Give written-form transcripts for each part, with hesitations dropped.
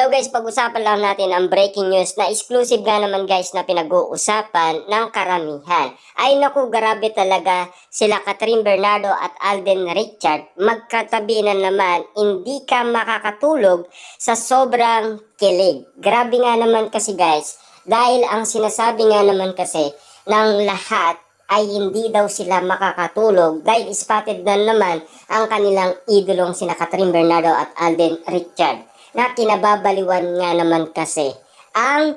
Hello guys, pag-usapan lang natin ang breaking news na exclusive nga naman guys na pinag-uusapan ng karamihan. Ay naku, grabe talaga sila Catherine Bernardo at Alden Richard. Magkatabi na naman, hindi ka makakatulog sa sobrang kilig. Grabe nga naman kasi guys, dahil ang sinasabi nga naman kasi ng lahat ay hindi daw sila makakatulog dahil spotted na naman ang kanilang idolong sina Catherine Bernardo at Alden Richard. Na kinababaliwan nga naman kasi ang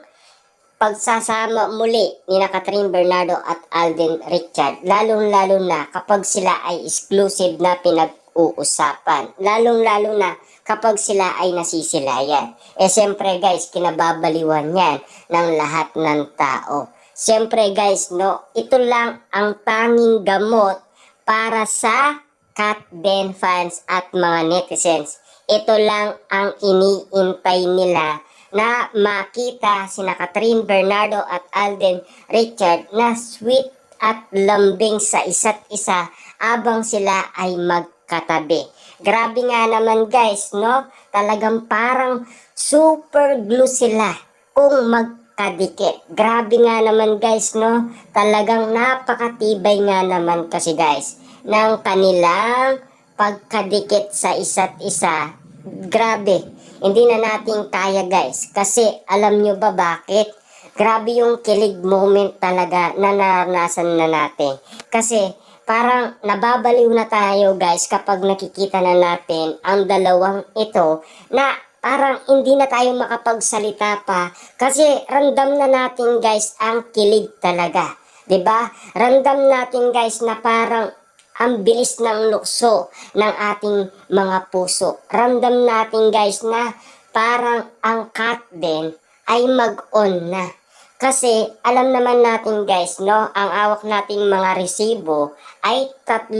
pagsasama muli ni Catherine Bernardo at Alden Richard, lalong-lalo na kapag sila ay exclusive na pinag-uusapan, lalong-lalo na kapag sila ay nasisilayan. Siyempre guys, kinababaliwan yan ng lahat ng tao. Siyempre guys, no, ito lang ang tanging gamot para sa Cat Den fans at mga netizens. Ito lang ang iniintay nila na makita sina Catherine Bernardo at Alden Richard na sweet at lambing sa isa't isa abang sila ay magkatabi. Grabe nga naman guys, no? Talagang parang super glue sila kung magkadikit. Grabe nga naman guys, no? Talagang napakatibay nga naman kasi guys ng kanilang pagkadikit sa isa't isa. Grabe, hindi na natin kaya guys. Kasi alam nyo ba bakit? Grabe yung kilig moment talaga na naranasan na natin. Kasi parang nababaliw na tayo guys kapag nakikita na natin ang dalawang ito na parang hindi na tayo makapagsalita pa. Kasi ramdam na natin guys ang kilig talaga. 'Di ba? Ramdam natin guys na parang ang bilis ng lukso ng ating mga puso. Ramdam natin guys na parang ang cat din ay mag-on na. Kasi alam naman natin guys, no, ang awak nating mga resibo ay 3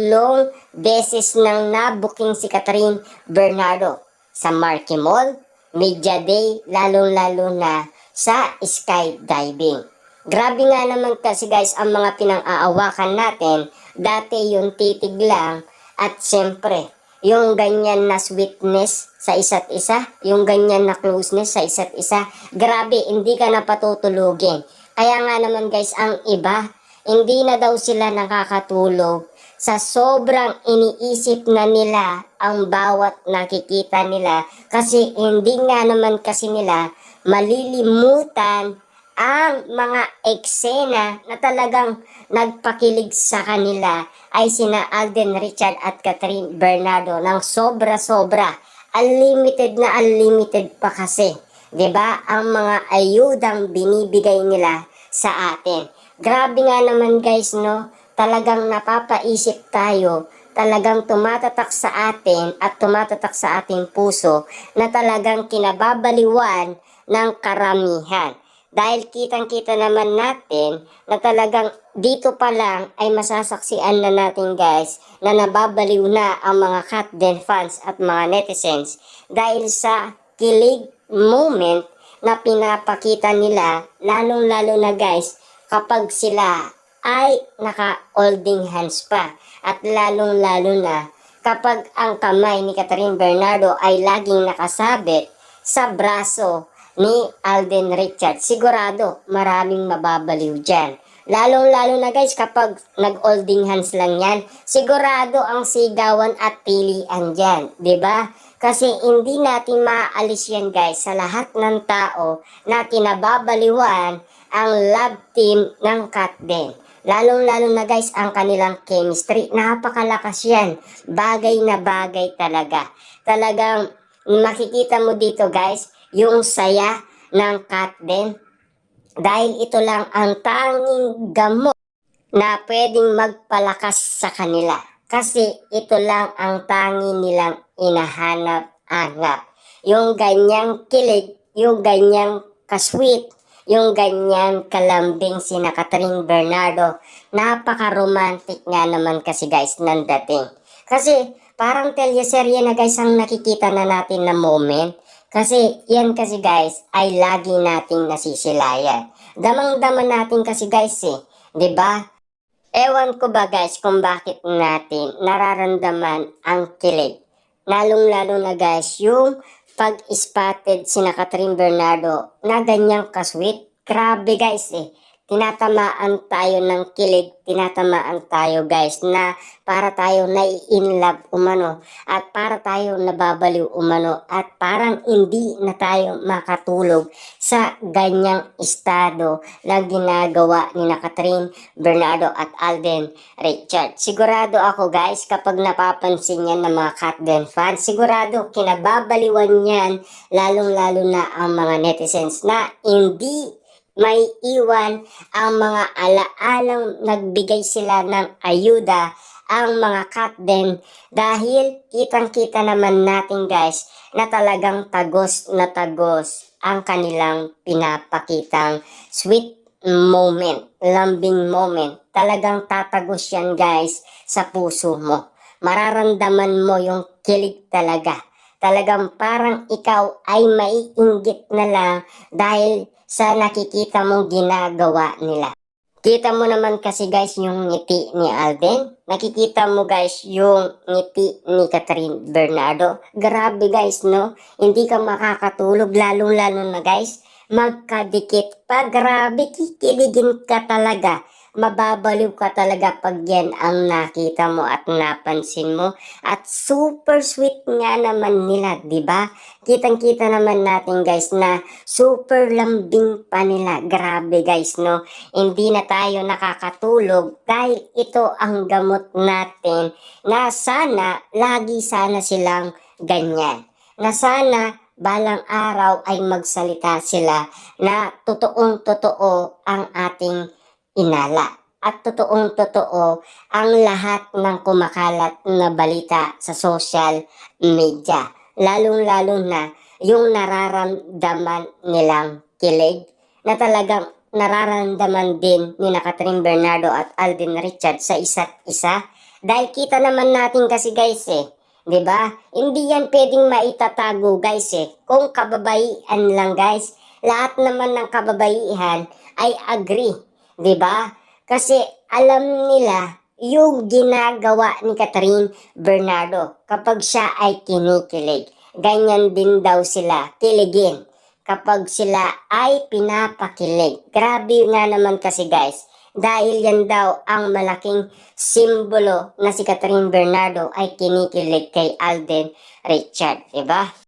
beses nang nabuking si Catherine Bernardo sa Marquee Mall, Media Day, lalong-lalo na sa skydiving. Grabe nga naman kasi guys ang mga pinang-aawakan natin. Dati yung titig lang at siyempre yung ganyan na sweetness sa isa't isa, yung ganyan na closeness sa isa't isa. Grabe, hindi ka na patutulugin. Kaya nga naman guys, ang iba, hindi na daw sila nakakatulog sa sobrang iniisip na nila ang bawat nakikita nila. Kasi hindi nga naman kasi nila malilimutan ang mga eksena na talagang nagpakilig sa kanila ay sina Alden Richard at Catherine Bernardo ng sobra-sobra. Unlimited na unlimited pa kasi. 'Di ba? Ang mga ayudang binibigay nila sa atin. Grabe nga naman guys, no? Talagang napapaisip tayo, talagang tumatatak sa atin at tumatatak sa ating puso na talagang kinababaliwan ng karamihan. Dahil kitang-kita naman natin na talagang dito pa lang ay masasaksian na natin guys na nababaliw na ang mga Cat Den fans at mga netizens dahil sa kilig moment na pinapakita nila, lalong-lalo na guys kapag sila ay naka-holding hands pa at lalong-lalo na kapag ang kamay ni Catherine Bernardo ay laging nakasabit sa braso ni Alden Richard. Sigurado maraming mababaliw dyan. Lalong-lalo na guys kapag nag-holding hands lang yan, sigurado ang sigawan at pilian dyan. 'Di ba? Kasi hindi natin maaalis yan guys sa lahat ng tao na kinababaliwan ang love team ng Cat Den. Lalong-lalo na guys ang kanilang chemistry. Napakalakas yan. Bagay na bagay talaga. Talagang makikita mo dito guys yung saya ng Cat Den. Dahil ito lang ang tanging gamot na pwedeng magpalakas sa kanila. Kasi ito lang ang tanging nilang inahanap-hanap. Yung ganyang kilig, yung ganyang kasweet, yung ganyan kalambing sina Catherine Bernardo. Napaka-romantic nga naman kasi guys ng dating. Kasi parang teleserye na guys ang nakikita na natin na moment. Kasi yan kasi guys ay lagi nating nasisilayan. Damang-dama natin kasi guys eh. 'Di ba? Ewan ko ba guys kung bakit natin nararamdaman ang kilig. Lalong-lalo na guys yung pag-spotted sina Catherine Bernardo na ganyang kasweet. Grabe guys tinatamaan tayo ng kilig, tinatamaan tayo guys na para tayo nai-in love umano at para tayo nababaliw umano at parang hindi na tayo makatulog sa ganyang estado na ginagawa ni na Catherine Bernardo at Alden Richard. Sigurado ako guys kapag napapansin yan ng mga Catden fans, sigurado kinababaliwan yan lalong-lalo na ang mga netizens na hindi may iwan ang mga alaalang nagbigay sila ng ayuda ang mga Catden dahil kitang-kita naman natin guys na talagang tagos na tagos ang kanilang pinapakitang sweet moment, lambing moment. Talagang tatagos yan guys sa puso mo. Mararamdaman mo yung kilig talaga. Talagang parang ikaw ay maiinggit na lang dahil sa nakikita mong ginagawa nila. Kita mo naman kasi guys yung ngiti ni Alden. Nakikita mo guys yung ngiti ni Catherine Bernardo. Grabe guys no. Hindi ka makakatulog lalong-lalo na guys. Magkadikit pa. Grabe kikiligin ka talaga. Mababaliw ka talaga pag yan ang nakita mo at napansin mo. At super sweet nga naman nila, di ba? Kitang-kita naman natin guys na super lambing pa nila. Grabe guys, no? Hindi na tayo nakakatulog dahil ito ang gamot natin na sana, lagi sana silang ganyan. Na sana balang araw ay magsalita sila na totoong-totoo ang ating inala. At totoong-totoo ang lahat ng kumakalat na balita sa social media. Lalong-lalo na yung nararamdaman nilang kilig na talagang nararamdaman din ni na Catherine Bernardo at Alden Richard sa isa't isa. Dahil kita naman natin kasi guys 'di ba? Hindi yan pwedeng maitatago guys Kung kababaihan lang guys, lahat naman ng kababaihan ay agree. 'Di ba? Kasi alam nila yung ginagawa ni Catherine Bernardo kapag siya ay kinikilig. Ganyan din daw sila kiligin kapag sila ay pinapakilig. Grabe nga naman kasi guys. Dahil yan daw ang malaking simbolo na si Catherine Bernardo ay kinikilig kay Alden Richard. 'Di ba?